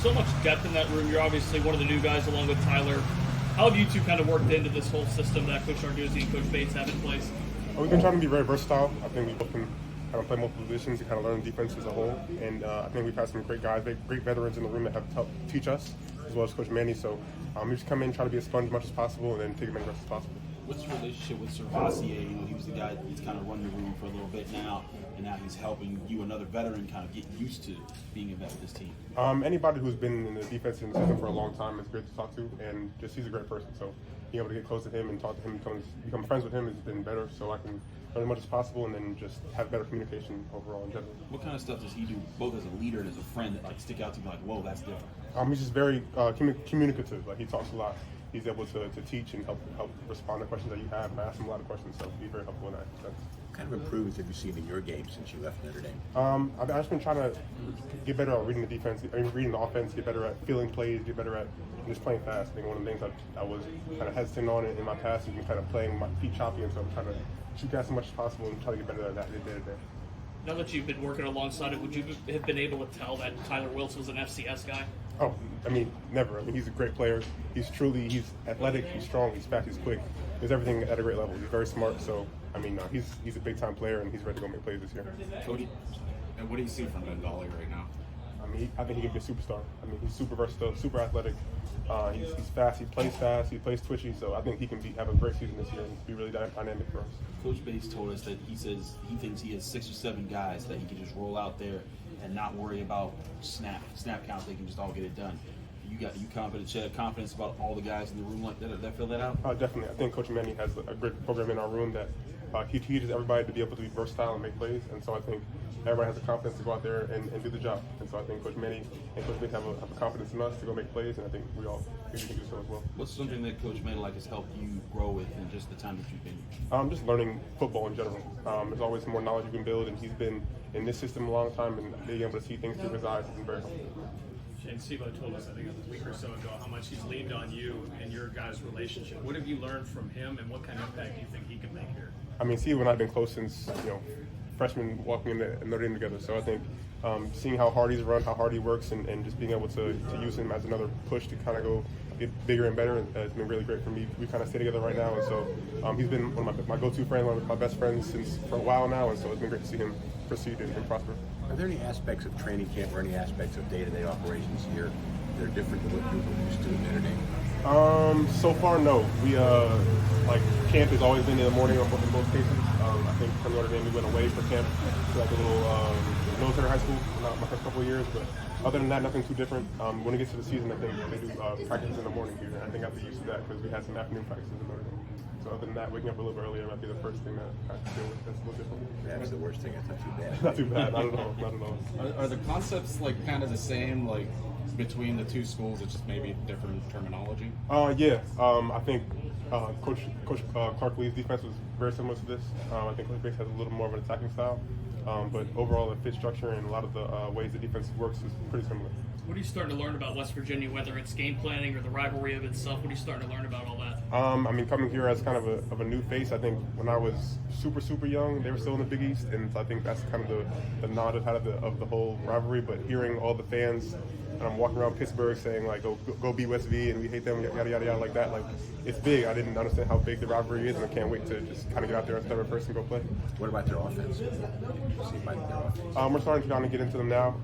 so much depth in that room. You're obviously one of the new guys along with Tyler. How have you two kind of worked into this whole system that Coach Narduzzi and Coach Bates have in place? We've been trying to be very versatile. I think we both can kind of play multiple positions and kind of learn defense as a whole. And I think we've had some great guys, great veterans in the room that have helped teach us, as well as Coach Manny. So we just come in, try to be a sponge as much as possible, and then take as many reps as possible. What's your relationship with Sir Vassier? He was the guy that's kind of running the room for a little bit now, and now he's helping you, another veteran, kind of get used to being a vet with this team. Anybody who's been in the defensive system for a long time is great to talk to, and just he's a great person. So being able to get close to him and talk to him, become friends with him has been better. So I can learn as much as possible, and then just have better communication overall in general. What kind of stuff does he do, both as a leader and as a friend, that like stick out to you like, whoa, that's different? He's just very communicative. Like he talks a lot. He's able to teach and help respond to questions that you have. I ask him a lot of questions, so he's very helpful in that sense. What kind of improvements have you seen in your game since you left Notre Dame? I've just been trying to get better at reading the defense, reading the offense, get better at feeling plays, get better at just playing fast. I think one of the things I was kind of hesitant on in my past has been kind of playing my feet choppy, and so I'm trying to shoot as much as possible and try to get better at that day to day. Now that you've been working alongside it, would you have been able to tell that Tyler Witlz was an FCS guy? Oh, I mean, never. I mean, he's a great player. He's athletic, he's strong, he's fast, he's quick. He's everything at a great level. He's very smart. So, I mean, he's a big-time player, and he's ready to go make plays this year. Cody, and what do you see from Bengali right now? I mean, I think he can be a superstar. I mean, he's super versatile, super athletic. He's fast, he plays twitchy. So I think he can have a great season this year and be really dynamic for us. Coach Bates told us that he says he thinks he has 6 or 7 guys that he can just roll out there and not worry about snap count. They can just all get it done. You confidence about all the guys in the room like that fill that out? Definitely. I think Coach Manny has a great program in our room that he teaches everybody to be able to be versatile and make plays. And so I think everybody has the confidence to go out there and do the job. And so I think Coach Manny and Coach Bates have a confidence in us to go make plays, and I think we can do so as well. What's something that Coach Manny has helped you grow with in just the time that you've been here? Just learning football in general. There's always more knowledge you can build, and he's been in this system a long time, and being able to see things through his eyes has been very helpful. Shayne Simon told us, I think a week or so ago, how much he's leaned on you and your guys' relationship. What have you learned from him, and what kind of impact do you think he can make here? I mean, Steve and I have been close since freshman walking into Notre Dame together. So I think seeing how hard he's run, how hard he works, and just being able to use him as another push to kind of go get bigger and better has been really great for me. We kind of stay together right now, and so he's been one of my go-to friends, one of my best friends for a while now, and so it's been great to see him proceed and prosper. Are there any aspects of training camp or any aspects of day-to-day operations here that are different than what you were used to at Notre Dame? So far, no. We camp has always been in the morning in both cases. I think from Notre Dame we went away for camp to like a little military high school my first couple of years, but other than that, nothing too different. When it gets to the season, I think they do practices in the morning here, and I think I'll be used to that because we had some afternoon practices in Notre Dame. So other than that, waking up a little bit earlier might be the first thing that I have to deal with. That's a little different. That's the worst thing. It's not too bad. Not too bad. Not at all. Not at all. Are the concepts like kind of the same, like between the two schools? It's just maybe different terminology. Yeah. I think Coach Clark Lee's defense was very similar to this. I think Coach Bates has a little more of an attacking style, but overall the fit structure and a lot of the ways the defense works is pretty similar. What are you starting to learn about West Virginia, whether it's game planning or the rivalry of itself? What are you starting to learn about all that? I mean, coming here as kind of a new face, I think when I was super young, they were still in the Big East, and so I think that's kind of the nod of the whole rivalry. But hearing all the fans, and I'm walking around Pittsburgh saying like, go BWSV, and we hate them, yada yada yada, like that. Like it's big. I didn't understand how big the rivalry is, and I can't wait to just kind of get out there and start first and go play. What about their offense? We're starting to kind of get into them now.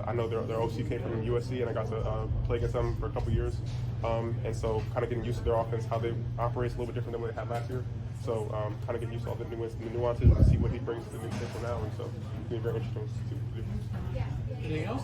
I know their OC came from USC, and I got to play against them for a couple years, and so kind of getting used to their offense, how they operate a little bit different than what they had last year. So kind of getting used to all the nuances and see what he brings to the new table now, and so it's going to be very interesting to see. Anything else?